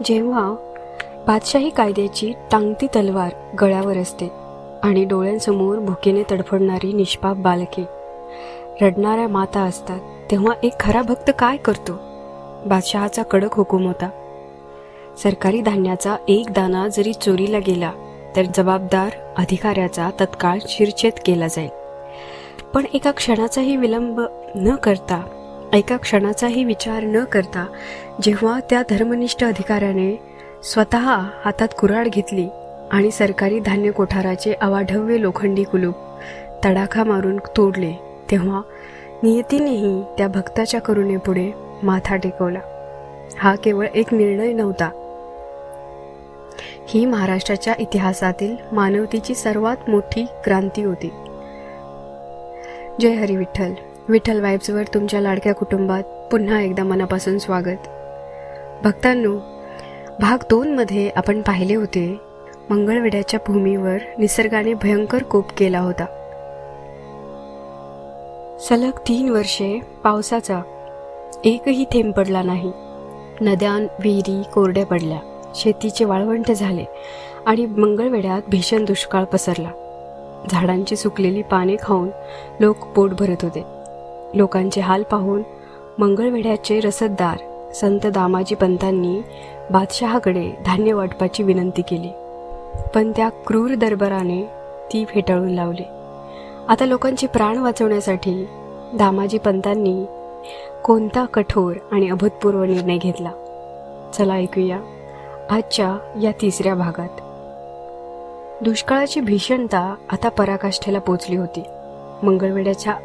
जेव्हा बादशाही कायद्याची टांगती तलवार गळ्यावर असते आणि डोळ्यांसमोर भुकेने तडफडणारी निष्पाप बालके, रडणाऱ्या माता असतात, तेव्हा एक खरा भक्त काय करतो? बादशहाचा कडक हुकूम होता, सरकारी धान्याचा एक दाना जरी चोरीला गेला तर जबाबदार अधिकाऱ्याचा तत्काळ शिरच्छेद केला जाईल. पण एका क्षणाचाही विचार न करता जेव्हा त्या धर्मनिष्ठ अधिकाऱ्याने स्वतः हातात कुऱ्हाड घेतली आणि सरकारी धान्य कोठाराचे अवाढव्य लोखंडी कुलूप तडाखा मारून तोडले, तेव्हा नियतीनेही त्या भक्ताच्या करुणेपुढे माथा टेकवला. हा केवळ एक निर्णय नव्हता, ही महाराष्ट्राच्या इतिहासातील मानवतेची सर्वात मोठी क्रांती होती. जय हरी विठ्ठल. विठ्ठल वाइब्सवर तुमच्या लाडक्या कुटुंबात पुन्हा एकदा मनापासून स्वागत. भक्तांनो, भाग 2 मध्ये आपण पाहिले होते, मंगळवेढ्याच्या भूमीवर निसर्गाने भयंकर कोप केला होता. सलग 3 वर्षे पावसाचा एकही थेंब पडला नाही. नद्या विहिरी कोरड्या पडल्या, शेतीचे वाळवंट झाले आणि मंगळवेढ्यात भीषण दुष्काळ पसरला. झाडांची सुकलेली पाने खाऊन लोक पोट भरत होते. लोकांचे हाल पाहून मंगळवेढ्याचे रसददार संत दामाजी पंतांनी बादशहाकडे धान्य वाटपाची विनंती केली, पण त्या क्रूर दरबाराने ती फेटाळून लावली. आता लोकांचे प्राण वाचवण्यासाठी दामाजी पंतांनी कोणता कठोर आणि अभूतपूर्व निर्णय घेतला? चला ऐकूया आजच्या या 3ऱ्या भागात. दुष्काळाची भीषणता आता पराकाष्ठेला पोचली होती. मंगळवेढ्याच्या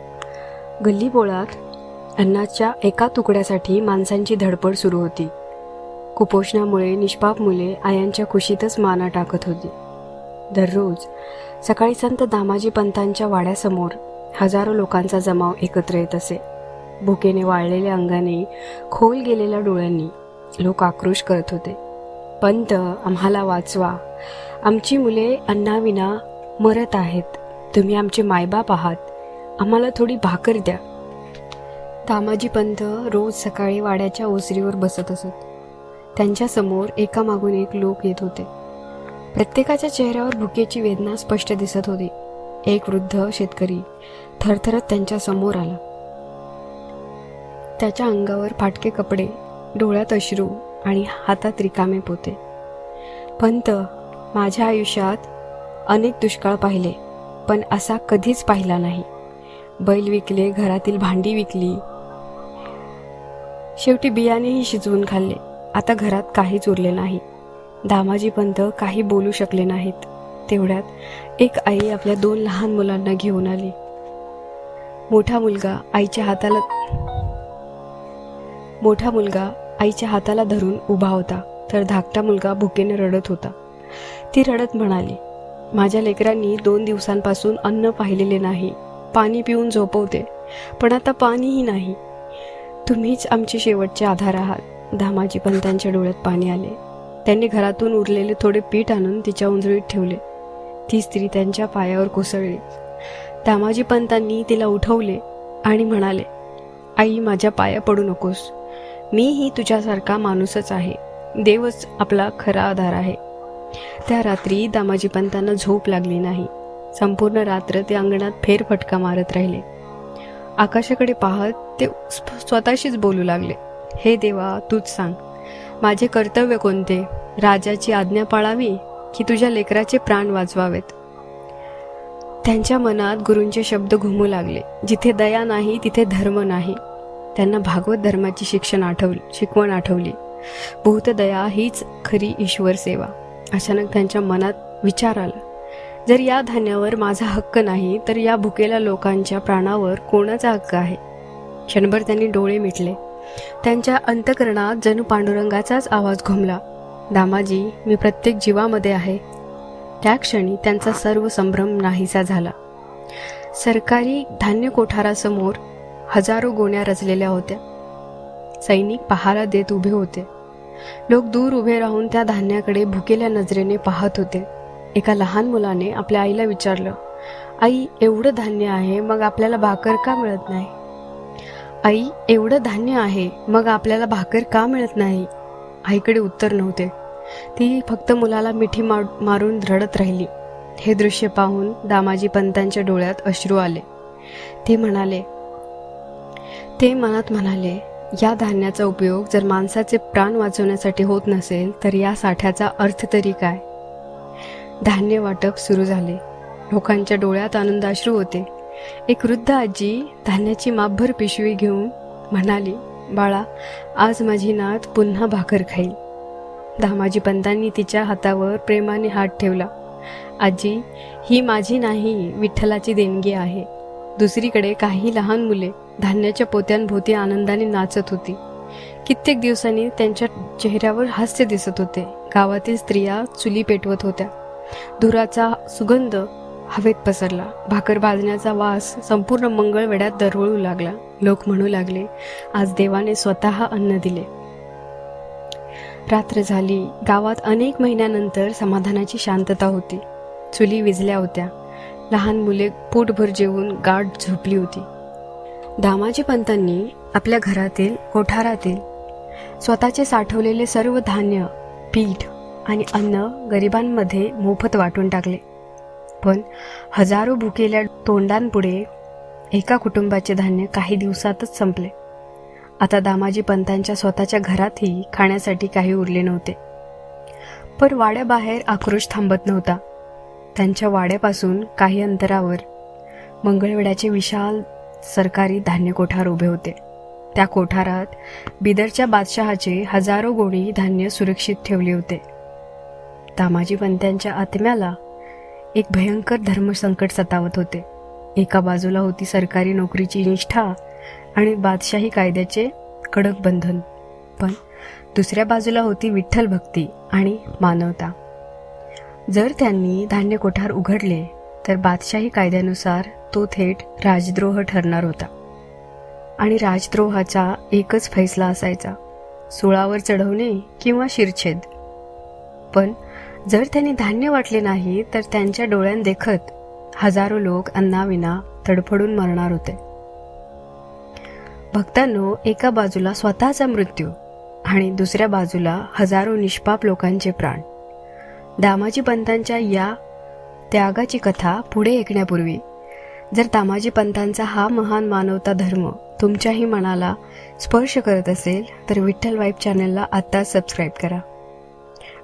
गल्लीबोळात अन्नाच्या एका तुकड्यासाठी माणसांची धडपड सुरू होती. कुपोषणामुळे निष्पाप मुले आयांच्या कुशीतच माना टाकत होती. दररोज सकाळी संत दामाजी पंतांच्या वाड्यासमोर हजारो लोकांचा जमाव एकत्र येत असे. भुकेने वाळलेल्या अंगाने, खोल गेलेल्या डोळ्यांनी लोक आक्रोश करत होते, पंत, आम्हाला वाचवा, आमची मुले अन्नाविना मरत आहेत, तुम्ही आमचे मायबाप आहात, आम्हाला थोडी भाकर द्या. दामाजी पंत रोज सकाळी वाड्याच्या ओसरीवर बसत असत. त्यांच्यासमोर एकामागून एक लोक येत होते. प्रत्येकाच्या चेहऱ्यावर भुकेची वेदना स्पष्ट दिसत होती. एक वृद्ध शेतकरी थरथरत त्यांच्या समोर आला. त्याच्या अंगावर फाटके कपडे, डोळ्यात अश्रू आणि हातात रिकामे पोते. पंत, माझ्या आयुष्यात अनेक दुष्काळ पाहिले, पण असा कधीच पाहिला नाही. बैल विकले, घरातील भांडी विकली, शेवटी बियाणेही शिजवून खाल्ले. आता घरात काहीच उरले नाही. दामाजी पंत काही बोलू शकले नाहीत. तेवढ्यात एक आई आपल्या 2 लहान मुलांना घेऊन आली. मोठा मुलगा आईच्या हाताला धरून उभा होता, तर धाकटा मुलगा भुकेने रडत होता. ती रडत म्हणाली, माझ्या लेकरांनी 2 दिवसांपासून अन्न पाहिलेले नाही. पाणी पिऊन झोपवते, पण आता पाणीही नाही. तुम्हीच आमचे शेवटचे आधार आहात. दामाजी पंतांच्या डोळ्यात पाणी आले. त्यांनी घरातून उरलेले थोडे पीठ आणून तिच्या उंजळीत ठेवले. ती स्त्री त्यांच्या पायावर कोसळली. दामाजी पंतांनी तिला उठवले आणि म्हणाले, आई, माझ्या पाया पडू नकोस. मीही तुझ्यासारखा माणूसच आहे. देवच आपला खरा आधार आहे. त्या रात्री दामाजी पंतांना झोप लागली नाही. संपूर्ण रात्र ते अंगणात फेरफटका मारत राहिले. आकाशाकडे पाहत ते स्वतःशीच बोलू लागले, हे देवा, तूच सांग, माझे कर्तव्य कोणते? राजाची आज्ञा पाळावी की तुझ्या लेकराचे प्राण वाचवावेत? त्यांच्या मनात गुरूंचे शब्द घुमू लागले, जिथे दया नाही तिथे धर्म नाही. त्यांना भागवत धर्माची शिकवण आठवली. भूतदया हीच खरी ईश्वर सेवा. अचानक त्यांच्या मनात विचार आला, जर या धान्यावर माझा हक्क नाही, तर या भुकेल्या लोकांच्या प्राणावर कोणाचा हक्क आहे? क्षणभर त्यांनी डोळे मिटले. त्यांच्या अंतःकरणात जणू पांडुरंगाचाच आवाज घुमला, दामाजी, मी प्रत्येक जीवामध्ये आहे. त्या क्षणी त्यांचा सर्व संभ्रम नाहीसा झाला. सरकारी धान्य कोठारासमोर हजारो गोण्या रचलेल्या होत्या. सैनिक पहारा देत उभे होते. लोक दूर उभे राहून त्या धान्याकडे भुकेल्या नजरेने पाहत होते. एका लहान मुलाने आपल्या आईला विचारलं, आई, एवढं धान्य आहे, मग आपल्याला भाकर का मिळत नाही? आई, एवढं धान्य आहे, मग आपल्याला भाकर का मिळत नाही? आईकडे उत्तर नव्हते. ती फक्त मुलाला मिठी मारून रडत राहिली. हे दृश्य पाहून दामाजी पंतांच्या डोळ्यात अश्रू आले. ते मनात म्हणाले, या धान्याचा उपयोग जर माणसाचे प्राण वाचवण्यासाठी होत नसेल तर या साठ्याचा अर्थ तरी काय. धान्य वाटप सुरू झाले. लोकांच्या डोळ्यात आनंदाश्रू होते. एक वृद्ध आजी धान्याची मापभर पिशवी घेऊन म्हणाली, बाळा, आज माझी नात पुन्हा भाकर खाईल. दामाजी पंतांनी तिच्या हातावर प्रेमाने हात ठेवला. आजी, ही माझी नाही, विठ्ठलाची देणगी आहे. दुसरीकडे काही लहान मुले धान्याच्या पोत्यांभोवती आनंदाने नाचत होती. कित्येक दिवसांनी त्यांच्या चेहऱ्यावर हास्य दिसत होते. गावातील स्त्रिया चुली पेटवत होत्या. धुराचा सुगंध हवेत पसरला. भाकर भाजण्याचा वास संपूर्ण मंगळवेढ्यात दरवळू लागला. लोक म्हणू लागले, आज देवाने स्वतः अन्न दिले. रात्र झाली. गावात अनेक महिन्यानंतर समाधानाची शांतता होती. चुली विझल्या होत्या. लहान मुले पोटभर जेवून गाढ झोपली होती. दामाजी पंतांनी आपल्या घरातील कोठारातील स्वतःचे साठवलेले सर्व धान्य, पीठ आणि अन्न गरिबांमध्ये मोफत वाटून टाकले. पण हजारो भुकेल्या तोंडांपुढे एका कुटुंबाचे धान्य काही दिवसातच संपले. आता दामाजी पंतांच्या स्वतःच्या घरातही खाण्यासाठी काही उरले नव्हते. पण वाड्याबाहेर आक्रोश थांबत नव्हता. त्यांच्या वाड्यापासून काही अंतरावर मंगळवेढ्याचे विशाल सरकारी धान्य कोठार उभे होते. त्या कोठारात बिदरच्या बादशहाचे हजारो गोणी धान्य सुरक्षित ठेवले होते. दामाजी पंतांच्या आत्म्याला एक भयंकर धर्मसंकट सतावत होते. एका बाजूला होती सरकारी नोकरीची निष्ठा आणि बादशाही कायद्याचे कडक बंधन, पण दुसऱ्या बाजूला होती विठ्ठल भक्ती आणि मानवता. जर त्यांनी धान्य कोठार उघडले तर बादशाही कायद्यानुसार तो थेट राजद्रोह ठरणार होता आणि राजद्रोहाचा एकच फैसला असायचा, सुळावर चढवणे किंवा शिरछेद. पण जर त्यांनी धान्य वाटले नाही तर त्यांच्या डोळ्यांदेखत हजारो लोक अन्नाविना तडफडून मरणार होते. भक्तांनो, एका बाजूला स्वतःचा मृत्यू आणि दुसऱ्या बाजूला हजारो निष्पाप लोकांचे प्राण. दामाजी पंतांच्या या त्यागाची कथा पुढे ऐकण्यापूर्वी जर दामाजी पंतांचा हा महान मानवता धर्म तुमच्याही मनाला स्पर्श करत असेल तर विठ्ठल वाईब चॅनलला आता सबस्क्राईब करा.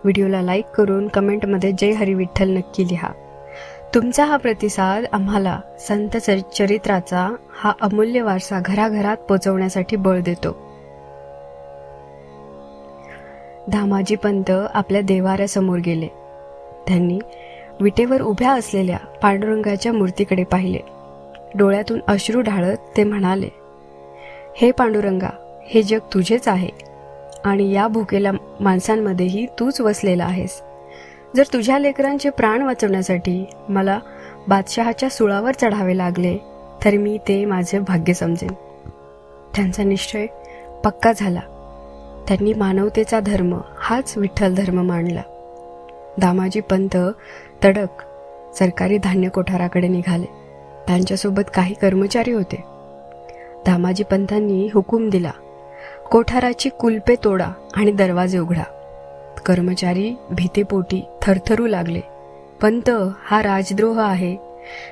व्हिडिओला लाईक करून कमेंटमध्ये जय हरी विठ्ठल नक्की लिहा. तुमचा हा प्रतिसाद आम्हाला संत चरित्राचा हा अमूल्य वारसा घराघरात पोचवण्यासाठी बळ देतो. दामाजी पंत आपल्या देवाऱ्यासमोर गेले. त्यांनी विटेवर उभ्या असलेल्या पांडुरंगाच्या मूर्तीकडे पाहिले. डोळ्यातून अश्रू ढाळत ते म्हणाले, हे पांडुरंगा, हे जग तुझेच आहे आणि या भुकेल्या माणसांमध्येही तूच वसलेला आहेस. जर तुझ्या लेकरांचे प्राण वाचवण्यासाठी मला बादशहाच्या सुळावर चढावे लागले तर मी ते माझे भाग्य समजेन. त्यांचा निश्चय पक्का झाला. त्यांनी मानवतेचा धर्म हाच विठ्ठल धर्म मांडला. दामाजी पंत तडक सरकारी धान्य कोठाराकडे निघाले. त्यांच्यासोबत काही कर्मचारी होते. दामाजी पंतांनी हुकूम दिला, कोठाराची कुलपे तोडा आणि दरवाजे उघडा. कर्मचारी भीतीपोटी थरथरू लागले. पंत, हा राजद्रोह आहे.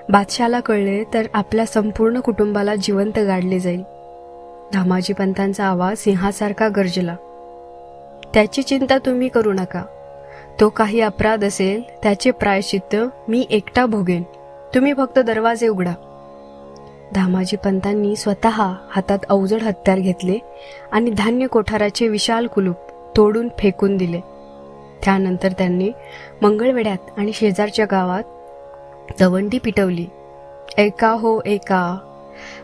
बादशाला कळले तर आपल्या संपूर्ण कुटुंबाला जिवंत गाडले जाईल. दामाजी पंतांचा आवाज सिंहासारखा गरजला. त्याची चिंता तुम्ही करू नका. तो काही अपराध असेल त्याचे प्रायश्चित्त मी एकटा भोगेन. तुम्ही फक्त दरवाजे उघडा. दामाजी पंतांनी स्वतः हातात अवजड हत्यार घेतले आणि धान्य कोठाराचे विशाल कुलूप तोडून फेकून दिले. त्यानंतर त्यांनी मंगळवेढ्यात आणि शेजारच्या गावात दवंडी पिटवली. एका हो एका.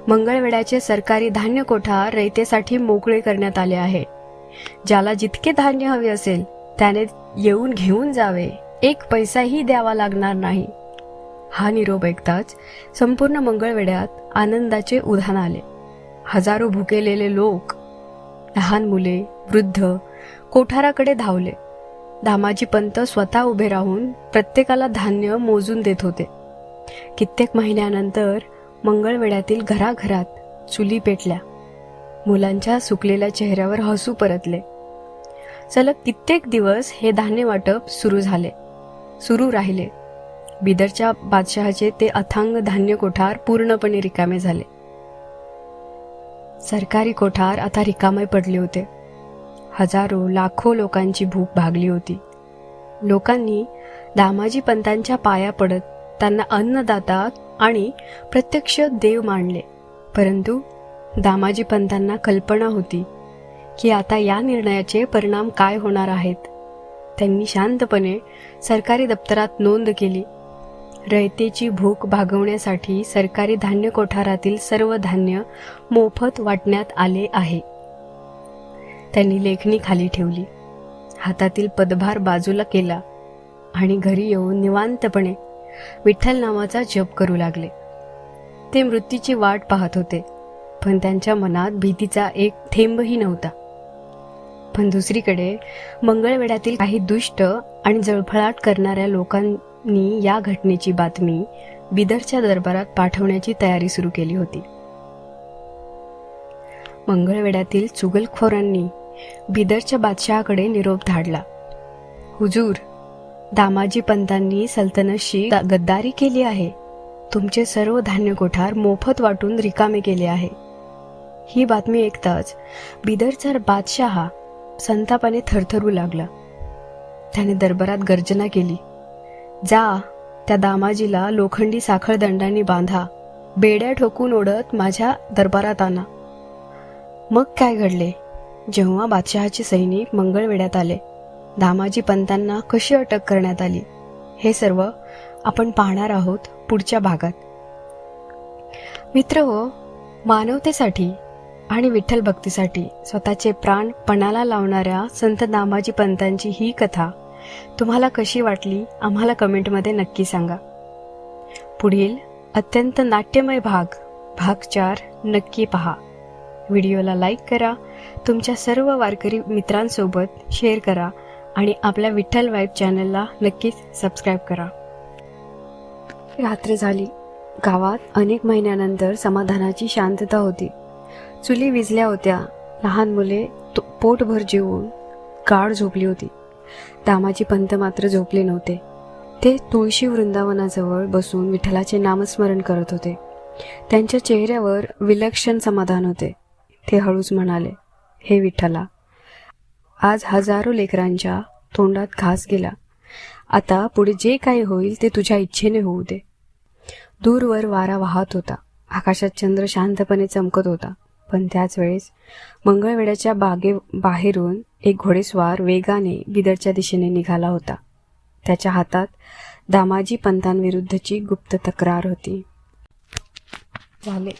मंगळवेढ्याचे सरकारी धान्य कोठार रयतेसाठी मोकळे करण्यात आले आहे. ज्याला जितके धान्य हवे असेल त्याने येऊन घेऊन जावे. एक पैसाही द्यावा लागणार नाही. हा निरोप ऐकताच संपूर्ण मंगळवेढ्यात आनंदाचे उधाण आले. हजारो भुकेलेले लोक, लहान मुले, वृद्ध कोठाराकडे धावले. दामाजी पंत स्वतः उभे राहून प्रत्येकाला धान्य मोजून देत होते. कित्येक महिन्यानंतर मंगळवेढ्यातील घराघरात चुली पेटल्या. मुलांच्या सुकलेल्या चेहऱ्यावर हसू परतले. सलग कित्येक दिवस हे धान्य वाटप सुरू राहिले. बिदरच्या बादशहाचे ते अथांग धान्य कोठार पूर्णपणे रिकामे झाले. सरकारी कोठार आता रिकामे पडले होते. हजारो लाखो लोकांची भूक भागली होती. लोकांनी दामाजी पंतांच्या पाया पडत त्यांना अन्नदाता आणि प्रत्यक्ष देव मानले. परंतु दामाजी पंतांना कल्पना होती की आता या निर्णयाचे परिणाम काय होणार आहेत. त्यांनी शांतपणे सरकारी दप्तरात नोंद केली. रयतेची भूक भागवण्यासाठी सरकारी धान्य कोठारातील सर्व धान्य मोफत वाटण्यात आले आहे. त्यांनी लेखणी खाली ठेवली, हातातील पदभार बाजूला केला आणि घरी येऊन निवांतपणे विठ्ठल नावाचा जप करू लागले. ते मृत्यूची वाट पाहत होते, पण त्यांच्या मनात भीतीचा एक थेंबही नव्हता. पण दुसरीकडे मंगळवेढ्यातील काही दुष्ट आणि जळफळाट करणाऱ्या लोकांनी या घटनेची बातमी बिदरच्या दरबारात पाठवण्याची तयारी सुरू केली होती. मंगळवेढ्यातील चुगलखोरांनी बिदरच्या बादशहाकडे निरोप धाडला. हुजूर, दामाजी पंतांनी सल्तनतशी गद्दारी केली आहे. तुमचे सर्व धान्य कोठार मोफत वाटून रिकामे केले आहे. ही बातमी ऐकताच बिदरचा बादशहा संतापाने थरथरू लागला. त्याने दरबारात गर्जना केली, जा, त्या दामाजीला लोखंडी साखळदंडांनी बांधा, बेड्या ठोकून ओढत माझ्या दरबारात आणा. मग काय घडले? जेव्हा बादशहाचे सैनिक मंगळवेढ्यात आले, दामाजी पंतांना कशी अटक करण्यात आली, हे सर्व आपण पाहणार आहोत पुढच्या भागात. मित्रहो, मानवतेसाठी आणि विठ्ठल भक्तीसाठी स्वतःचे प्राण पणाला लावणाऱ्या संत दामाजी पंतांची ही कथा तुम्हाला कशी वाटली आम्हाला कमेंटमध्ये नक्की सांगा. पुढील अत्यंत नाट्यमय भाग 4 नक्की पहा. व्हिडिओला लाईक करा, तुमच्या सर्व वारकरी मित्रांसोबत शेअर करा आणि आपल्या विठ्ठल वाईब चॅनलला नक्कीच सबस्क्राईब करा. रात्र झाली. गावात अनेक महिन्यानंतर समाधानाची शांतता होती. चुली विझल्या होत्या. लहान मुले पोटभर जेवून गाढ झोपली होती. दामाजी पंत मात्र झोपले नव्हते. ते तुळशी वृंदावनाजवळ बसून विठ्ठलाचे नामस्मरण करत होते. त्यांच्या चेहऱ्यावर विलक्षण समाधान होते. ते हळूच म्हणाले, हे विठ्ठला, आज हजारो लेकरांच्या तोंडात घास गेला. आता पुढे जे काही होईल ते तुझ्या इच्छेने होऊ दे. दूरवर वारा वाहत होता. आकाशात चंद्र शांतपणे चमकत होता. पण त्याच वेळेस मंगळवेढ्याच्या बाहेरून एक घोडेस्वार वेगाने बिदरच्या दिशेने निघाला होता. त्याच्या हातात दामाजी पंतांविरुद्धची गुप्त तक्रार होती. झाले.